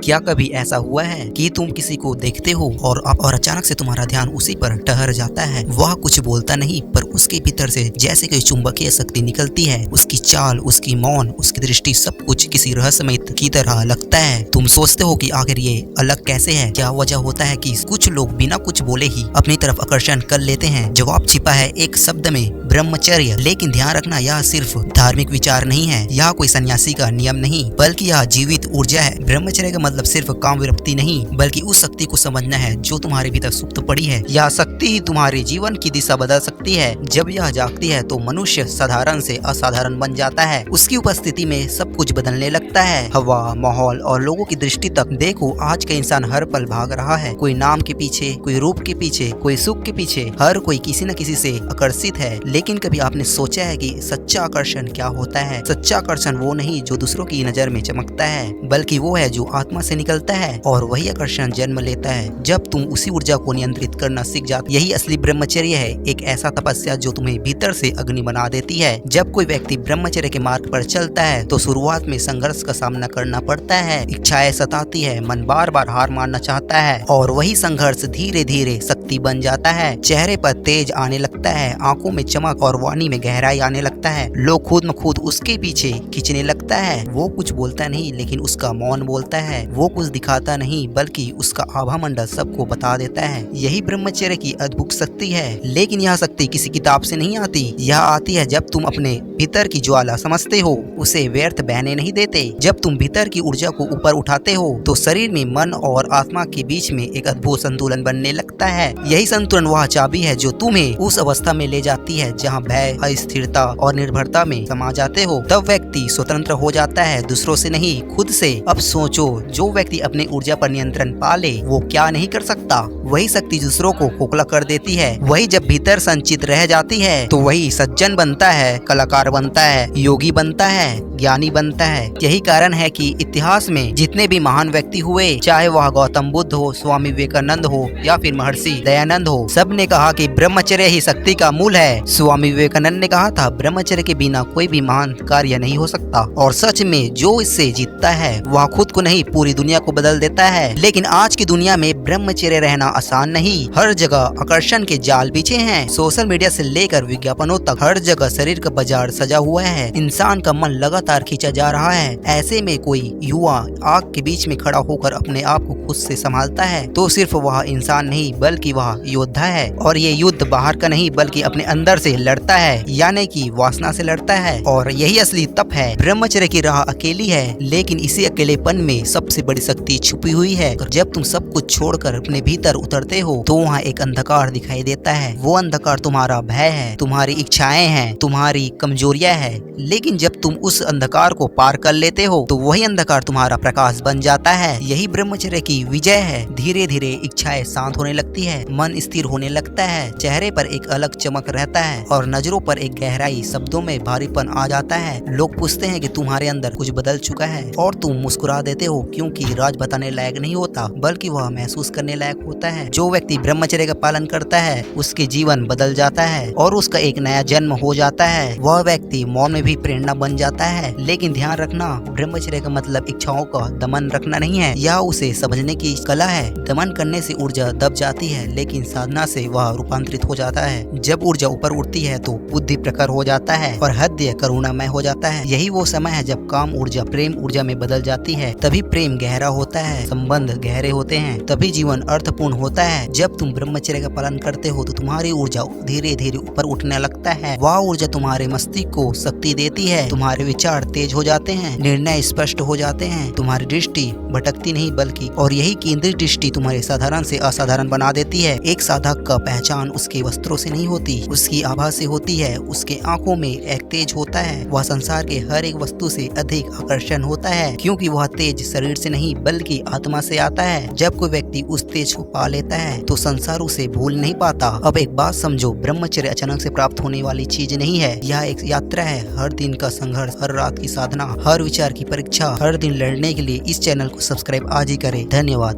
क्या कभी ऐसा हुआ है कि तुम किसी को देखते हो और अचानक से तुम्हारा ध्यान उसी पर ठहर जाता है। वह कुछ बोलता नहीं, पर उसके भीतर से जैसे कोई चुंबकीय शक्ति निकलती है। उसकी चाल, उसकी मौन, उसकी दृष्टि, सब कुछ किसी रहस्यमय की तरह लगता है। तुम सोचते हो कि आखिर ये अलग कैसे है। क्या वजह होता है कि कुछ लोग बिना कुछ बोले ही अपनी तरफ आकर्षण कर लेते हैं। जवाब छिपा है एक शब्द में, ब्रह्मचर्य। लेकिन ध्यान रखना, यह सिर्फ धार्मिक विचार नहीं है, यह कोई सन्यासी का नियम नहीं, बल्कि यह जीवित ऊर्जा है। ब्रह्मचर्य का मतलब सिर्फ काम विरक्ति नहीं, बल्कि उस शक्ति को समझना है जो तुम्हारे भीतर सुप्त पड़ी है। यह शक्ति ही तुम्हारे जीवन की दिशा बदल सकती है। जब यह जागती है तो मनुष्य साधारण से असाधारण बन जाता है। उसकी उपस्थिति में सब कुछ बदलने लगता है। हवा, माहौल और लोगों की दृष्टि तक। देखो, आज का इंसान हर पल भाग रहा है। कोई नाम के पीछे, कोई रूप के पीछे, कोई सुख के पीछे। हर कोई किसी न किसी से आकर्षित है। लेकिन कभी आपने सोचा है कि सच्चा आकर्षण क्या होता है? सच्चा आकर्षण वो नहीं जो दूसरों की नजर में चमकता है, बल्कि वो है जो आत्मा से निकलता है। और वही आकर्षण जन्म लेता है जब तुम उसी ऊर्जा को नियंत्रित करना सीख जाते। यही असली ब्रह्मचर्य है, एक ऐसा तपस्या जो तुम्हें भीतर से अग्नि बना देती है। जब कोई व्यक्ति ब्रह्मचर्य के मार्ग पर चलता है तो शुरुआत में संघर्ष का सामना करना पड़ता है। इच्छाएं सताती है, मन बार बार हार मानना चाहता है, और वही संघर्ष धीरे धीरे शक्ति बन जाता है। चेहरे पर तेज आने लगता है, आंखों में चमक और वाणी में गहराई आने लगता है। लोग खुद में खुद उसके पीछे खींचने लगता है। वो कुछ बोलता नहीं, लेकिन उसका मौन बोलता है। वो कुछ दिखाता नहीं, बल्कि उसका आभा मंडल सबको बता देता है। यही ब्रह्मचर्य की अद्भुत शक्ति है। लेकिन यह शक्ति किसी किताब से नहीं आती। यह आती है जब तुम अपने भीतर की ज्वाला समझते हो, उसे व्यर्थ बहने नहीं देते। जब तुम भीतर की ऊर्जा को ऊपर उठाते हो तो शरीर में मन और आत्मा के बीच में एक अद्भुत संतुलन बनने लगता है। यही संतुलन वह चाबी है जो तुम्हें उस अवस्था में ले जाती है जहाँ भय, अस्थिरता और निर्भरता में समा जाते हो। तब व्यक्ति स्वतंत्र हो जाता है, दूसरों से नहीं, खुद से। अब सोचो, जो व्यक्ति अपने ऊर्जा पर नियंत्रण पा ले वो क्या नहीं कर सकता। वही शक्ति दूसरों को खोखला कर देती है। वही जब भीतर संचित रह जाती है तो वही सज्जन बनता है, कलाकार बनता है, योगी बनता है, ज्ञानी बनता है। यही कारण है कि इतिहास में जितने भी महान व्यक्ति हुए, चाहे वह गौतम बुद्ध हो, स्वामी विवेकानंद हो या फिर महर्षि दयानंद हो, सब ने कहा कि ब्रह्मचर्य ही शक्ति का मूल है। स्वामी विवेकानंद ने कहा था, ब्रह्मचर्य के बिना कोई भी महान कार्य नहीं हो सकता। और सच में जो इससे जीतता है वह खुद को नहीं, पूरी दुनिया को बदल देता है। लेकिन आज की दुनिया में ब्रह्मचर्य रहना आसान नहीं। हर जगह आकर्षण के जाल बिछे हैं। सोशल मीडिया से लेकर विज्ञापनों तक हर जगह शरीर का बाजार सजा हुआ है। इंसान का मन लगातार खींचा जा रहा है। ऐसे में कोई युवा आग के बीच में खड़ा होकर अपने आप को खुद से संभालता है तो सिर्फ वह इंसान नहीं, बल्कि वह योद्धा है। और ये युद्ध बाहर का नहीं, बल्कि अपने अंदर से लड़ता है, यानी कि वासना से लड़ता है। और यही असली तप है। ब्रह्मचर्य की राह अकेली है, लेकिन इसी अकेलेपन में सबसे बड़ी शक्ति छुपी हुई है। जब तुम सब कुछ छोड़कर अपने भीतर उतरते हो तो वहाँ एक अंधकार दिखाई देता है। वो अंधकार तुम्हारा भय है, तुम्हारी इच्छाएं हैं, तुम्हारी कमजोरियां है। लेकिन जब तुम उस अंधकार को पार कर लेते हो तो वही अंधकार तुम्हारा प्रकाश बन जाता है। यही ब्रह्मचर्य की विजय है। धीरे धीरे इच्छाएं शांत होने लगती है, मन स्थिर होने लगता है, चेहरे पर एक अलग चमक रहता है और नजरों पर एक गहराई, शब्दों में भारीपन आ जाता है। लोग पूछते हैं कि तुम्हारे अंदर कुछ बदल चुका है, और तुम मुस्कुरा देते हो, क्योंकि राज बताने लायक नहीं होता, बल्कि वह महसूस करने लायक होता है। जो व्यक्ति ब्रह्मचर्य का पालन करता है उसके जीवन बदल जाता है और उसका एक नया जन्म हो जाता है। वह व्यक्ति मौन में भी प्रेरणा बन जाता है। लेकिन ध्यान रखना, ब्रह्मचर्य का मतलब इच्छाओं का दमन रखना नहीं है। यह उसे समझने की कला है। दमन करने से ऊर्जा दब जाती है, लेकिन साधना से वह रूपांतरित हो जाता है। जब ऊर्जा ऊपर उठती है तो बुद्धि प्रखर हो जाता है और हृदय करुणामय हो जाता है। यही वो समय है जब काम ऊर्जा प्रेम ऊर्जा में बदल जाती है। तभी प्रेम गहरा होता है, संबंध गहरे होते हैं, तभी जीवन अर्थपूर्ण होता है। जब तुम ब्रह्मचर्य का पालन करते हो तो तुम्हारी ऊर्जा धीरे धीरे ऊपर उठने लगता है। वह ऊर्जा तुम्हारे मस्तिष्क को शक्ति देती है। तुम्हारे विचार तेज हो जाते हैं, निर्णय स्पष्ट हो जाते हैं, तुम्हारी दृष्टि भटकती नहीं, बल्कि और यही केंद्रित दृष्टि तुम्हारे साधारण से असाधारण बना देती है। एक साधक का पहचान उसके वस्त्रों से नहीं होती, उसकी आभा से होती है। उसके आंखों में एक तेज होता है। वह संसार के हर एक वस्तु से अधिक आकर्षण होता है, क्योंकि वह तेज शरीर से नहीं बल्कि आत्मा से आता है। जब कोई व्यक्ति उस तेज को पा लेता है तो संसार उसे भूल नहीं पाता। अब एक बात समझो, ब्रह्मचर्य अचानक से प्राप्त होने वाली चीज नहीं है। यह एक यात्रा है, हर दिन का संघर्ष, हर रात की साधना, हर विचार की परीक्षा। हर दिन लड़ने के लिए इस चैनल को सब्सक्राइब आज ही करें। धन्यवाद।